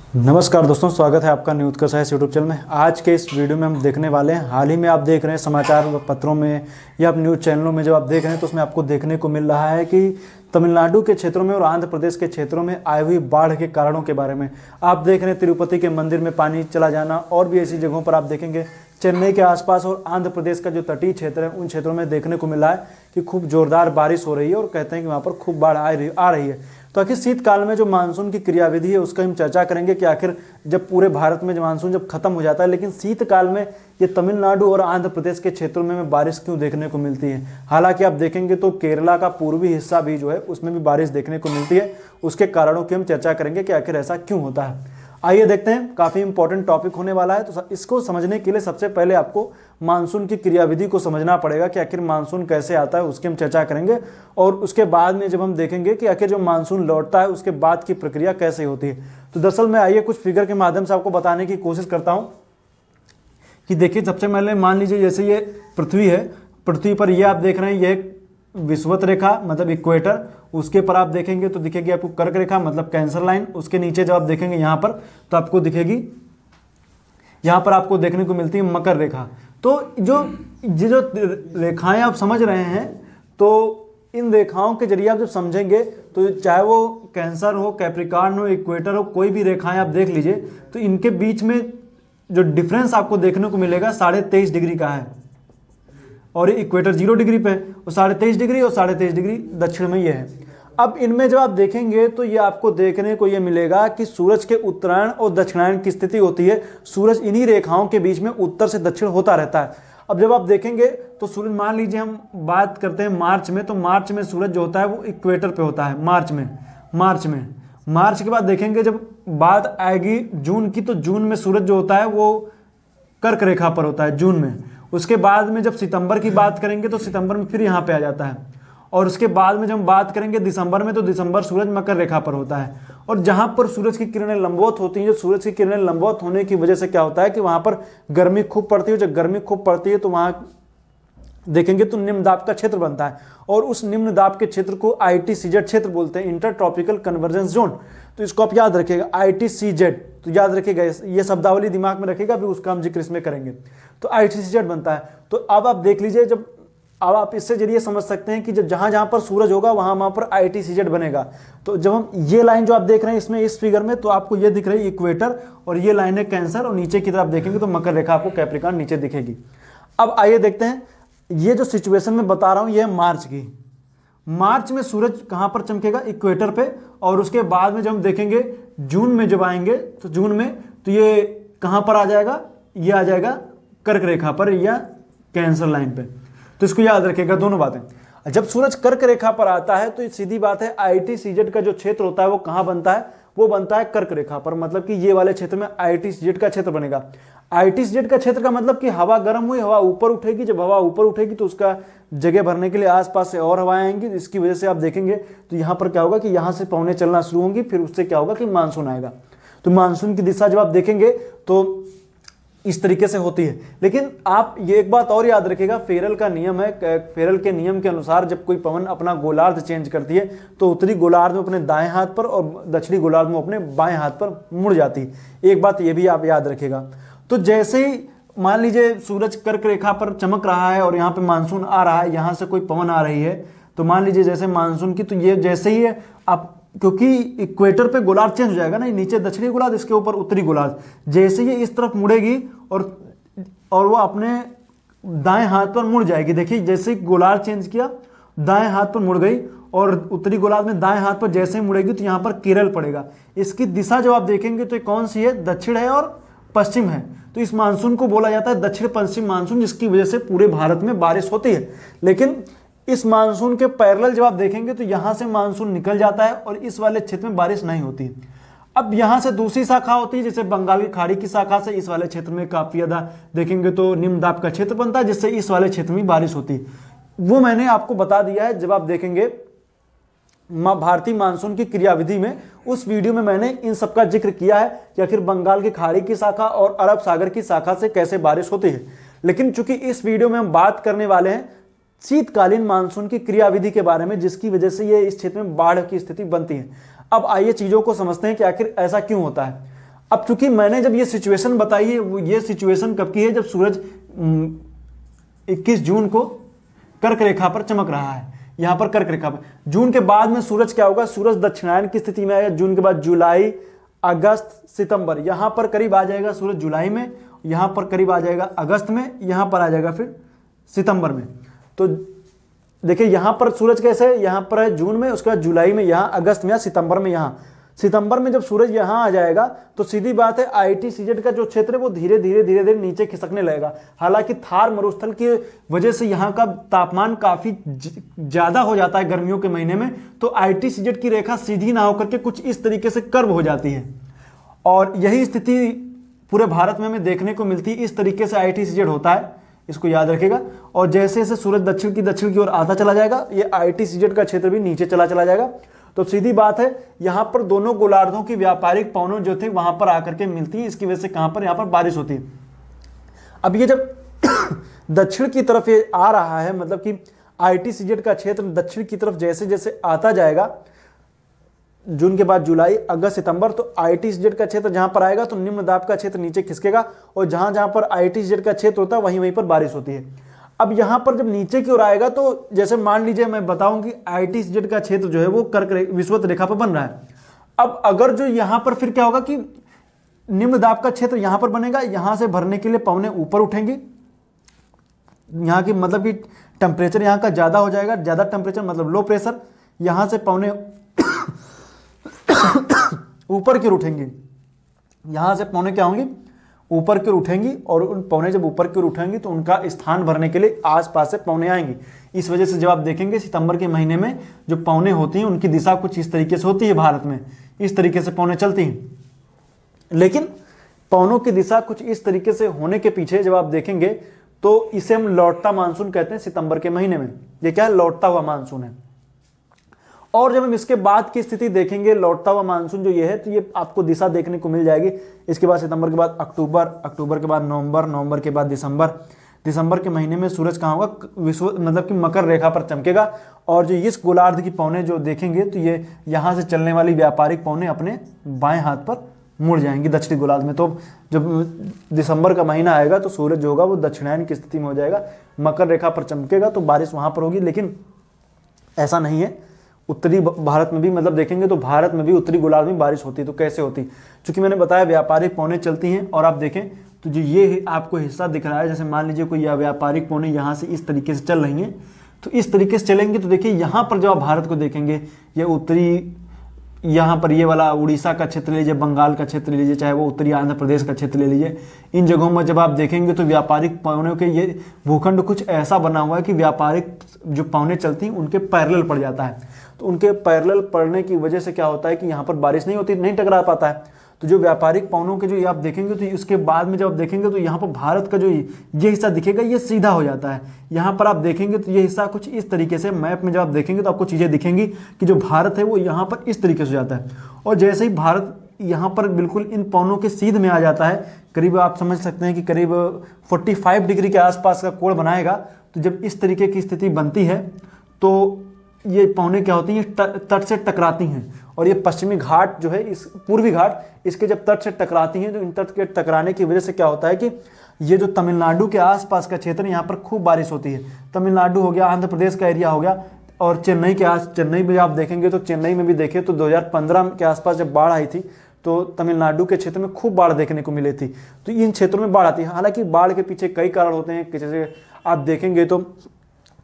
नमस्कार दोस्तों, स्वागत है आपका न्यूज़ का साइंस यूट्यूब चैनल में। आज के इस वीडियो में हम देखने वाले हैं, हाल ही में आप देख रहे हैं समाचार पत्रों में या आप न्यूज़ चैनलों में जब आप देख रहे हैं तो उसमें आपको देखने को मिल रहा है कि तमिलनाडु के क्षेत्रों में और आंध्र प्रदेश के क्षेत्रों में आई हुई बाढ़ के कारणों के बारे में आप देख रहे हैं। तिरुपति के मंदिर में पानी चला जाना और भी ऐसी जगहों पर आप देखेंगे चेन्नई के आसपास और आंध्र प्रदेश का जो तटीय क्षेत्र है उन क्षेत्रों में देखने को मिला है कि खूब जोरदार बारिश हो रही है और कहते हैं कि वहाँ पर खूब बाढ़ आ रही है। तो आखिर शीतकाल में जो मानसून की क्रियाविधि है उसका हम चर्चा करेंगे कि आखिर जब पूरे भारत में जो मानसून जब खत्म हो जाता है लेकिन शीतकाल में ये तमिलनाडु और आंध्र प्रदेश के क्षेत्रों में बारिश क्यों देखने को मिलती है। हालांकि आप देखेंगे तो केरला का पूर्वी हिस्सा भी जो है उसमें भी बारिश देखने को मिलती है। उसके कारणों की हम चर्चा करेंगे कि आखिर ऐसा क्यों होता है। आइए देखते हैं, काफ़ी इंपॉर्टेंट टॉपिक होने वाला है। तो इसको समझने के लिए सबसे पहले आपको मानसून की क्रियाविधि को समझना पड़ेगा कि आखिर मानसून कैसे आता है, उसकी हम चर्चा करेंगे। और उसके बाद में जब हम देखेंगे कि आखिर जो मानसून लौटता है उसके बाद की प्रक्रिया कैसे होती है। तो दरअसल मैं आइए कुछ फिगर के माध्यम से आपको बताने की कोशिश करता हूँ कि देखिए, सबसे पहले मान लीजिए जैसे ये पृथ्वी है, पृथ्वी पर ये आप देख रहे हैं ये एक विषुवत रेखा मतलब इक्वेटर, उसके पर आप देखेंगे तो दिखेगी आपको कर्क रेखा मतलब कैंसर लाइन। उसके नीचे जब आप देखेंगे यहाँ पर तो आपको दिखेगी, यहाँ पर आपको देखने को मिलती है मकर रेखा। तो जो रेखाएं आप समझ रहे हैं तो इन रेखाओं के जरिए आप जब समझेंगे तो चाहे वो कैंसर हो, कैप्रिकॉर्न हो, इक्वेटर हो, कोई भी रेखाएं आप देख लीजिए तो इनके बीच में जो डिफरेंस आपको देखने को मिलेगा 23.5 डिग्री का है। और इक्वेटर 0 डिग्री पे और 23.5 डिग्री और 23.5 डिग्री दक्षिण में ये है। अब इनमें जब आप देखेंगे तो ये आपको देखने को ये मिलेगा कि सूरज के उत्तरायण और दक्षिणायन की स्थिति होती है। सूरज इन्हीं रेखाओं के बीच में उत्तर से दक्षिण होता रहता है। अब जब आप देखेंगे तो सूरज, मान लीजिए हम बात करते हैं मार्च में, तो मार्च में सूरज जो होता है वो इक्वेटर पे होता है। मार्च के बाद देखेंगे जब बात आएगी जून की, तो जून में सूरज जो होता है वो कर्क रेखा पर होता है जून में। उसके बाद में जब सितंबर की बात करेंगे तो सितंबर में फिर यहाँ पे आ जाता है। और उसके बाद में जब हम बात करेंगे दिसंबर में, तो दिसंबर सूरज मकर रेखा पर होता है। और जहाँ पर सूरज की किरणें लंबवत होती हैं, जो सूरज की किरणें लंबवत होने की वजह से क्या होता है कि वहाँ पर गर्मी खूब पड़ती है। जब गर्मी खूब पड़ती है तो वहाँ देखेंगे तो निम्न दाब का क्षेत्र बनता है और उस निम्न दाब के क्षेत्र को ITCZ क्षेत्र बोलते हैं, इंटर ट्रॉपिकल कन्वर्जेंस जोन। तो इसको आप याद रखिएगा, ITCZ, तो याद रखिएगा, ये शब्दावली दिमाग में रखिएगा, फिर उसका हम जिक्र इसमें करेंगे। तो ITCZ बनता है। तो अब आप देख लीजिए, जब अब आप इससे जरिए समझ सकते हैं कि जब जहां जहां पर सूरज होगा वहां पर ITCZ बनेगा। तो जब हम ये लाइन जो आप देख रहे हैं इसमें इस फिगर में, तो आपको ये दिख रही है इक्वेटर और ये लाइन है कैंसर, और नीचे की तरफ देखेंगे तो मकर रेखा आपको कैप्रिकॉर्न नीचे दिखेगी। अब आइए देखते हैं, ये जो सिचुएशन में बता रहा हूं ये है मार्च की। मार्च में सूरज कहां पर चमकेगा? इक्वेटर पे। और उसके बाद में जब हम देखेंगे जून में जब आएंगे तो जून में तो ये कहां पर आ जाएगा? ये आ जाएगा कर्क रेखा पर या कैंसर लाइन पे। तो इसको याद रखिएगा दोनों बातें। जब सूरज कर्क रेखा पर आता है तो सीधी बात है ITCZ का जो क्षेत्र होता है वो कहां बनता है? वो बनता है कर्क रेखा पर, मतलब कि ये वाले क्षेत्र में ITCZ का क्षेत्र बनेगा। ITCZ का क्षेत्र का मतलब कि हवा गर्म हुई, हवा ऊपर उठेगी। जब हवा ऊपर उठेगी तो उसका जगह भरने के लिए आसपास से और हवाएं आएंगी। इसकी वजह से आप देखेंगे तो यहाँ पर क्या होगा कि यहाँ से पवनें चलना शुरू होंगी, फिर उससे क्या होगा कि मानसून आएगा। तो मानसून की दिशा जब आप देखेंगे तो इस तरीके से होती है। लेकिन आप ये एक बात और याद रखिएगा, फेरल का नियम है, फेरल के नियम के अनुसार जब कोई पवन अपना गोलार्ध चेंज करती है तो उत्तरी गोलार्ध में अपने दाएं हाथ पर और दक्षिणी गोलार्ध में अपने बाएं हाथ पर मुड़ जाती है। एक बात ये भी आप याद रखिएगा। तो जैसे ही मान लीजिए सूरज कर्क रेखा पर चमक रहा है और यहाँ पे मानसून आ रहा है, यहाँ से कोई पवन आ रही है, तो मान लीजिए जैसे मानसून की, तो ये जैसे ही आप, क्योंकि इक्वेटर पे गोलार्ध चेंज हो जाएगा ना, नीचे दक्षिणी गोलार्ध, इसके ऊपर उत्तरी गोलार्ध, जैसे ये इस तरफ मुड़ेगी और वो अपने दाएं हाथ पर मुड़ जाएगी। देखिए जैसे गोलार्ध चेंज किया, दाएं हाथ पर मुड़ गई और उत्तरी गोलार्ध में दाएं हाथ पर जैसे ही मुड़ेगी तो यहाँ पर केरल पड़ेगा। इसकी दिशा जब आप देखेंगे तो कौन सी है? दक्षिण है और पश्चिम है। तो इस मानसून को बोला जाता है दक्षिण पश्चिम मानसून, जिसकी वजह से पूरे भारत में बारिश होती है। लेकिन इस मानसून के पैरेलल जब आप देखेंगे तो यहां से मानसून निकल जाता है और इस वाले क्षेत्र में बारिश नहीं होती। अब यहां से दूसरी शाखा होती है, जैसे बंगाल की खाड़ी की शाखा से इस वाले क्षेत्र में काफी ज्यादा देखेंगे तो निम्न दाब का क्षेत्र बनता है, जिससे इस वाले क्षेत्र में बारिश होती है। वो मैंने आपको बता दिया है। जब आप देखेंगे भारतीय मानसून की क्रियाविधि में, उस वीडियो में मैंने इन सब का जिक्र किया है कि आखिर बंगाल की खाड़ी की शाखा और अरब सागर की शाखा से कैसे बारिश होती है। लेकिन चूंकि इस वीडियो में हम बात करने वाले हैं शीतकालीन मानसून की क्रियाविधि के बारे में, जिसकी वजह से ये इस क्षेत्र में बाढ़ की स्थिति बनती है। अब आइए चीजों को समझते हैं कि आखिर ऐसा क्यों होता है। अब चूंकि मैंने जब ये सिचुएशन बताई है, वो ये सिचुएशन कब की है, जब सूरज 21 जून को कर्क रेखा पर चमक रहा है, यहां पर कर्क रेखा पर। जून के बाद में सूरज क्या होगा, सूरज दक्षिणायन की स्थिति में आएगा। जून के बाद जुलाई, अगस्त, सितंबर, यहां पर करीब आ जाएगा सूरज जुलाई में, यहां पर करीब आ जाएगा अगस्त में, यहां पर आ जाएगा फिर सितंबर में। तो देखिए यहां पर सूरज कैसे है, यहां पर है जून में, उसके बाद जुलाई में, यहां अगस्त में, या सितंबर में। यहां सितंबर में जब सूरज यहां आ जाएगा तो सीधी बात है आईटी सीजेड का जो क्षेत्र है वो धीरे धीरे नीचे खिसकने लगेगा। हालांकि थार मरुस्थल की वजह से यहां का तापमान काफी ज्यादा हो जाता है गर्मियों के महीने में, तो आईटी सीजेड की रेखा सीधी ना होकर के कुछ इस तरीके से कर्व हो जाती है, और यही स्थिति पूरे भारत में हमें देखने को मिलती है। इस तरीके से आईटी सीजेड होता है, इसको याद रखेगा। और जैसे जैसे सूरज दक्षिण की ओर आता चला जाएगा, ये आईटी सीजेड का क्षेत्र भी नीचे चला जाएगा। तो सीधी बात है यहां पर दोनों गोलार्धों की व्यापारिक पवनों जो थे वहां पर आकर के मिलती है, इसकी वजह से कहां पर, यहां पर बारिश होती है। अब ये जब दक्षिण की तरफ ये आ रहा है, मतलब कि आईटी सीजेड का क्षेत्र दक्षिण की तरफ जैसे जैसे आता जाएगा, जून के बाद जुलाई, अगस्त, सितंबर, तो आईटी सीजेड का क्षेत्र जहां पर आएगा तो निम्न दाब का क्षेत्र नीचे खिसकेगा, और जहां जहां पर आईटी सीजेड का क्षेत्र होता है वहीं वहीं पर बारिश होती है। अब यहां पर जब नीचे की ओर आएगा तो जैसे मान लीजिए मैं बताऊं कि आईटी सीजेड का क्षेत्र जो है वो कर्क विषुवत रेखा पर बन रहा है। अब अगर जो यहां पर फिर क्या होगा कि निम्न दाब का क्षेत्र यहां पर बनेगा, यहां से भरने के लिए पवनें ऊपर उठेंगी, यहां की मतलब कि टेम्परेचर यहां का ज्यादा हो जाएगा, ज्यादा टेम्परेचर मतलब लो प्रेशर, यहां से पवनें ऊपर की ओर उठेंगी, यहां से पवनें क्या होंगी, ऊपर की ओर उठेंगी, और उन पवनें जब ऊपर की ओर उठेंगी तो उनका स्थान भरने के लिए आसपास से पवनें आएंगी। इस वजह से जब आप देखेंगे सितंबर के महीने में जो पवनें होती हैं उनकी दिशा कुछ इस तरीके से होती है, भारत में इस तरीके से पवनें चलती हैं। लेकिन पवनों की दिशा कुछ इस तरीके से होने के पीछे जब आप देखेंगे तो इसे हम लौटता मानसून कहते हैं। सितंबर के महीने में ये क्या है, लौटता हुआ मानसून है। और जब हम इसके बाद की स्थिति देखेंगे, लौटता हुआ मानसून जो ये है, तो ये आपको दिशा देखने को मिल जाएगी। इसके बाद सितंबर के बाद अक्टूबर, अक्टूबर के बाद नवंबर, नवंबर के बाद दिसंबर, दिसंबर के महीने में सूरज कहाँ होगा, विश्व मतलब कि मकर रेखा पर चमकेगा। और जो इस गोलार्ध की पवनें जो देखेंगे तो ये यहाँ से चलने वाली व्यापारिक पवनें अपने बाएं हाथ पर मुड़ जाएंगी दक्षिणी गोलार्ध में। तो जब दिसंबर का महीना आएगा तो सूरज जो होगा वो दक्षिणायन की स्थिति में हो जाएगा, मकर रेखा पर चमकेगा, तो बारिश वहाँ पर होगी। लेकिन ऐसा नहीं है, उत्तरी भारत में भी मतलब देखेंगे तो भारत में भी उत्तरी गोलार्ध में बारिश होती है। तो कैसे होती, क्योंकि मैंने बताया व्यापारिक पवनें चलती हैं। और आप देखें तो जो ये आपको हिस्सा दिख रहा है, जैसे मान लीजिए कोई व्यापारिक पवनें यहाँ से इस तरीके से चल रही हैं, तो इस तरीके से चलेंगे तो देखिए यहाँ पर जब आप भारत को देखेंगे, ये उत्तरी, यहाँ पर ये वाला उड़ीसा का क्षेत्र ले लीजिए, बंगाल का क्षेत्र ले लीजिए, चाहे वो उत्तरी आंध्र प्रदेश का क्षेत्र ले लीजिए, इन जगहों में जब आप देखेंगे तो व्यापारिक पवनों के ये भूखंड कुछ ऐसा बना हुआ है कि व्यापारिक जो पवनें चलती हैं उनके पैरेलल पड़ जाता है। तो उनके पैरेलल पड़ने की वजह से क्या होता है कि यहाँ पर बारिश नहीं होती, नहीं टकरा पाता है। तो जो व्यापारिक पवनों के जो आप देखेंगे तो उसके बाद में जब आप देखेंगे तो यहाँ पर भारत का जो ये हिस्सा दिखेगा ये सीधा हो जाता है। यहाँ पर आप देखेंगे तो ये हिस्सा कुछ इस तरीके से, मैप में जब आप देखेंगे तो आपको चीज़ें दिखेंगी कि जो भारत है वो यहाँ पर इस तरीके से हो जाता है। और जैसे ही भारत यहाँ पर बिल्कुल इन पवनों के सीध में आ जाता है, करीब आप समझ सकते हैं कि करीब 45 डिग्री के आसपास का कोण बनाएगा। तो जब इस तरीके की स्थिति बनती है तो ये पवनें क्या होती हैं, तट से टकराती हैं। और ये पश्चिमी घाट जो है, इस पूर्वी घाट, इसके जब तट से टकराती हैं तो इन तट के टकराने की वजह से क्या होता है कि ये जो तमिलनाडु के आसपास का क्षेत्र है यहाँ पर खूब बारिश होती है। तमिलनाडु हो गया, आंध्र प्रदेश का एरिया हो गया, और चेन्नई में आप देखेंगे तो चेन्नई में भी देखें तो 2015 के आसपास जब बाढ़ आई थी तो तमिलनाडु के क्षेत्र में खूब बाढ़ देखने को मिली थी। तो इन क्षेत्रों में बाढ़ आती है। हालांकि बाढ़ के पीछे कई कारण होते हैं, जैसे आप देखेंगे तो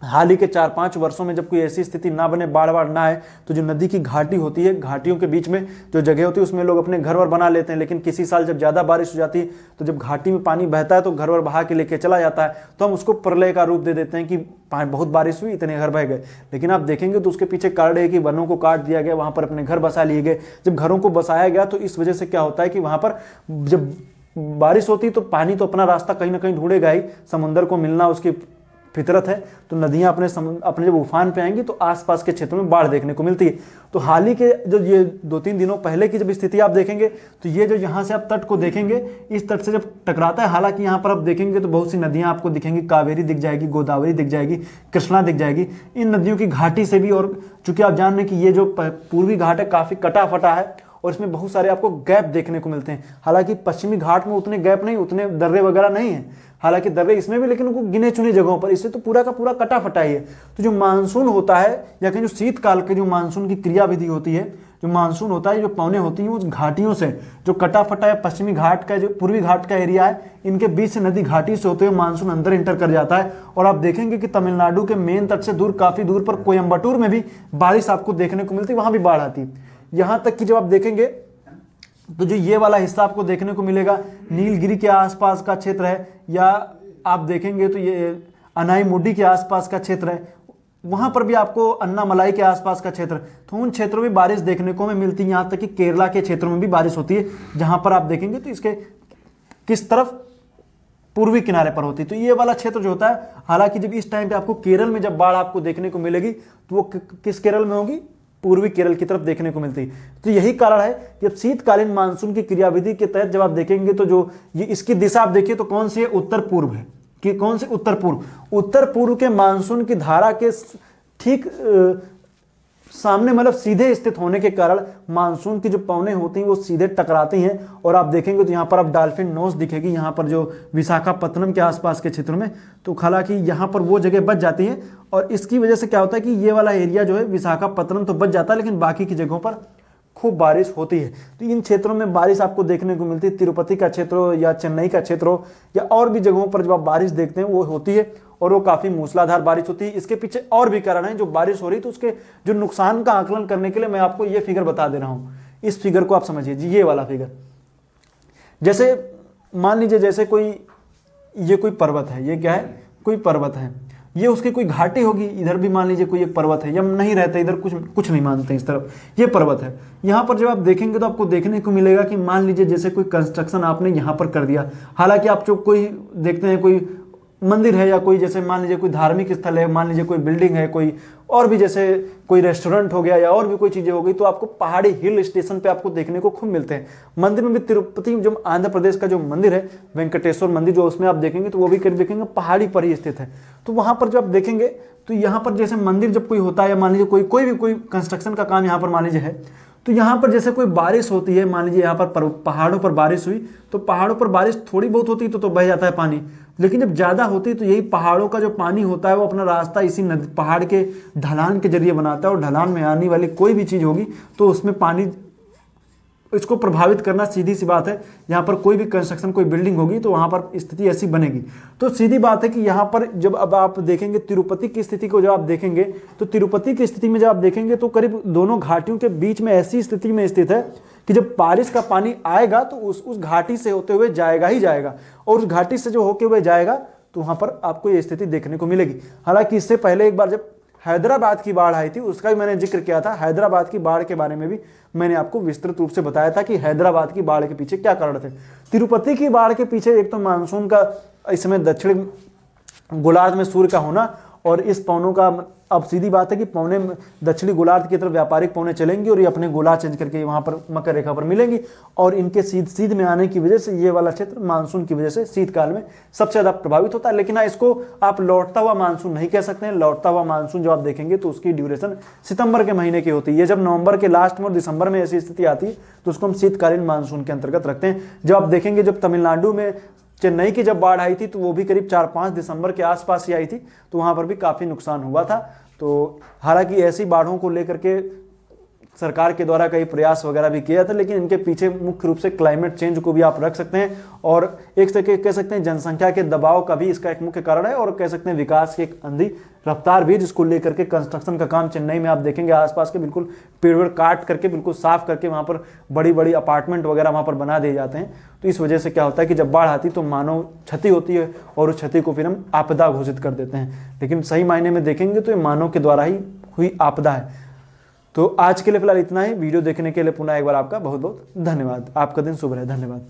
हाल ही के 4-5 वर्षों में जब कोई ऐसी स्थिति ना बने, बाढ़ ना आए, तो जो नदी की घाटी होती है, घाटियों के बीच में जो जगह होती है उसमें लोग अपने घर वर बना लेते हैं। लेकिन किसी साल जब ज़्यादा बारिश हो जाती है तो जब घाटी में पानी बहता है तो घर वर बहा के लेके चला जाता है, तो हम उसको प्रलय का रूप दे देते हैं कि बहुत बारिश हुई, इतने घर बह गए। लेकिन आप देखेंगे तो उसके पीछे कारण है कि वनों को काट दिया गया, वहाँ पर अपने घर बसा लिए गए। जब घरों को बसाया गया तो इस वजह से क्या होता है कि वहाँ पर जब बारिश होती तो पानी तो अपना रास्ता कहीं ना कहीं ढूंढेगा ही, समुद्र को मिलना उसकी फितरत है। तो नदियां अपने जब उफान पे आएंगी तो आसपास के क्षेत्रों में बाढ़ देखने को मिलती है। तो हाल ही के जो ये 2-3 दिनों पहले की जब स्थिति आप देखेंगे तो ये जो यहाँ से आप तट को देखेंगे, इस तट से जब टकराता है, हालांकि यहाँ पर आप देखेंगे तो बहुत सी नदियाँ आपको दिखेंगी, कावेरी दिख जाएगी, गोदावरी दिख जाएगी, कृष्णा दिख जाएगी। इन नदियों की घाटी से भी, और चूंकि आप जान रहे हैं कि ये जो पूर्वी घाट है काफ़ी कटा फटा है और इसमें बहुत सारे आपको गैप देखने को मिलते हैं। हालांकि पश्चिमी घाट में उतने गैप नहीं, उतने दर्रे वगैरह नहीं है, हालांकि दर्रे इसमें भी, लेकिन उनको गिने चुने जगहों पर, इससे तो पूरा का पूरा कटा फटा ही है। तो जो मानसून होता है या कहीं जो शीतकाल के जो मानसून की क्रियाविधि होती है, जो मानसून होता है, जो पवनें होती हैं, उस घाटियों से जो कटा फटा है पश्चिमी घाट का, जो पूर्वी घाट का एरिया है, इनके बीच से नदी घाटी से होते हुए मानसून अंदर इंटर कर जाता है। और आप देखेंगे कि तमिलनाडु के मेन तट से दूर, काफी दूर पर कोयम्बटूर में भी बारिश आपको देखने को मिलती है, वहां भी बाढ़ आती है। यहां तक कि जब आप देखेंगे तो जो ये वाला हिस्सा आपको देखने को मिलेगा नीलगिरी के आसपास का क्षेत्र है, या आप देखेंगे तो ये अनाईमुडी के आसपास का क्षेत्र है, वहां पर भी आपको अन्नामलाई के आसपास का क्षेत्र, तो उन क्षेत्रों में बारिश देखने को हमें मिलती है। यहां तक कि केरला के क्षेत्रों में भी बारिश होती है, जहां पर आप देखेंगे तो इसके किस तरफ, पूर्वी किनारे पर होती है। तो ये वाला क्षेत्र जो होता है, हालांकि जब इस टाइम पे आपको केरल में जब बाढ़ आपको देखने को मिलेगी तो वो किस केरल में होगी, पूर्वी केरल की तरफ देखने को मिलती है। तो यही कारण है कि जब शीतकालीन मानसून की क्रियाविधि के तहत जब आप देखेंगे तो जो ये इसकी दिशा आप देखिए तो कौन सी है, उत्तर पूर्व है। कि कौन से, उत्तर पूर्व। उत्तर पूर्व के मानसून की धारा के ठीक सामने, मतलब सीधे स्थित होने के कारण मानसून की जो पवनें होती हैं वो सीधे टकराती हैं। और आप देखेंगे तो यहाँ पर आप डॉल्फिन नोज दिखेगी, यहाँ पर जो विशाखापत्तनम के आसपास के क्षेत्रों में, तो हालांकि यहाँ पर वो जगह बच जाती है। और इसकी वजह से क्या होता है कि ये वाला एरिया जो है विशाखापत्तनम तो बच जाता है, लेकिन बाकी की जगहों पर खूब बारिश होती है। तो इन क्षेत्रों में बारिश आपको देखने को मिलती है, तिरुपति का क्षेत्र हो या चेन्नई का क्षेत्र हो या और भी जगहों पर जब आप बारिश देखते हैं वो होती है, और वो काफी मूसलाधार बारिश होती है। इसके पीछे और भी कारण है, जो बारिश हो रही तो उसके जो नुकसान का आकलन करने के लिए मैं आपको ये फिगर बता दे रहा हूं। इस फिगर को आप समझिए जी, ये वाला फिगर, जैसे मान लीजिए जैसे कोई, ये कोई पर्वत है, ये क्या है, कोई पर्वत है, ये उसकी कोई घाटी होगी, इधर भी मान लीजिए कोई एक पर्वत है, या नहीं रहते इधर, कुछ नहीं मानते इस तरफ, ये पर्वत है। यहाँ पर जब आप देखेंगे तो आपको देखने को मिलेगा कि मान लीजिए जैसे कोई कंस्ट्रक्शन आपने यहाँ पर कर दिया, हालांकि आप जो कोई देखते हैं कोई मंदिर है या कोई जैसे मान लीजिए कोई धार्मिक स्थल है, मान लीजिए कोई बिल्डिंग है, कोई और भी जैसे कोई रेस्टोरेंट हो गया या और भी कोई चीजें हो गई, तो आपको पहाड़ी हिल स्टेशन पे आपको देखने को खूब मिलते हैं। मंदिर में भी तिरुपति जो आंध्र प्रदेश का जो मंदिर है, वेंकटेश्वर मंदिर, जो उसमें आप देखेंगे तो वो भी करीब देखेंगे पहाड़ी पर ही स्थित है। तो वहां पर जब आप देखेंगे तो यहाँ पर जैसे मंदिर जब कोई होता है, या मान लीजिए कोई कंस्ट्रक्शन का काम यहाँ पर मान लीजिए है, तो यहाँ पर जैसे कोई बारिश होती है, मान लीजिए यहाँ पर पहाड़ों पर बारिश हुई, तो पहाड़ों पर बारिश थोड़ी बहुत होती है तो बह जाता है पानी, लेकिन जब ज्यादा होती है तो यही पहाड़ों का जो पानी होता है वो अपना रास्ता इसी नदी, पहाड़ के ढलान के जरिए बनाता है, और ढलान में आने वाली कोई भी चीज होगी तो उसमें पानी इसको प्रभावित करना सीधी सी बात है। यहाँ पर कोई भी कंस्ट्रक्शन, कोई बिल्डिंग होगी तो वहां पर स्थिति ऐसी बनेगी। तो सीधी बात है कि यहाँ पर जब अब आप देखेंगे तिरुपति की स्थिति को, जब आप देखेंगे तो तिरुपति की स्थिति में जब आप देखेंगे तो करीब दोनों घाटियों के बीच में ऐसी स्थिति में स्थित है कि जब बारिश का पानी आएगा तो उस घाटी से होते हुए जाएगा ही जाएगा, और उस घाटी से जो होते हुए जाएगा तो वहां पर आपको ये स्थिति देखने को मिलेगी। हालांकि इससे पहले एक बार जब हैदराबाद की बाढ़ आई थी उसका भी मैंने जिक्र किया था। हैदराबाद की बाढ़ के बारे में भी मैंने आपको विस्तृत रूप से बताया था कि हैदराबाद की बाढ़ के पीछे क्या कारण थे। तिरुपति की बाढ़ के पीछे एक तो मानसून का इस समय दक्षिण गोलार्ध में सूर्य का होना, और इस पवनों का, अब सीधी बात है कि पवने दक्षिणी गोलार्ध की तरफ व्यापारिक पवने चलेंगी और ये अपने गोला चेंज करके वहां पर मकर रेखा पर मिलेंगी, और इनके सीध में आने की वजह से ये वाला क्षेत्र मानसून की वजह से शीतकाल में सबसे ज्यादा प्रभावित होता है। लेकिन इसको आप लौटता हुआ मानसून नहीं कह सकते हैं। लौटता हुआ मानसून जब आप देखेंगे तो उसकी ड्यूरेशन सितंबर के महीने की होती है। जब नवंबर के लास्ट में और दिसंबर में ऐसी स्थिति आती है तो उसको हम शीतकालीन मानसून के अंतर्गत रखते हैं। जब आप देखेंगे जब तमिलनाडु में चेन्नई की जब बाढ़ आई थी तो वो भी करीब 4-5 दिसंबर के आसपास ही आई थी, तो वहां पर भी काफी नुकसान हुआ था। तो हालांकि ऐसी बाढ़ों को लेकर के सरकार के द्वारा कई प्रयास वगैरह भी किया था, लेकिन इनके पीछे मुख्य रूप से क्लाइमेट चेंज को भी आप रख सकते हैं, और एक से कह सकते हैं जनसंख्या के दबाव का भी इसका एक मुख्य कारण है, और कह सकते हैं विकास की एक अंधी रफ्तार भी, जिसको लेकर के कंस्ट्रक्शन का काम चेन्नई में आप देखेंगे आसपास के बिल्कुल पेड़ काट करके बिल्कुल साफ करके वहां पर बड़ी बड़ी अपार्टमेंट वगैरह वहां पर बना दिए जाते हैं। तो इस वजह से क्या होता है कि जब बाढ़ आती तो मानव क्षति होती है, और उस क्षति को फिर हम आपदा घोषित कर देते हैं, लेकिन सही मायने में देखेंगे तो ये मानव के द्वारा ही हुई आपदा है। तो आज के लिए फिलहाल इतना ही। वीडियो देखने के लिए पुनः एक बार आपका बहुत बहुत धन्यवाद। आपका दिन शुभ रहे। धन्यवाद।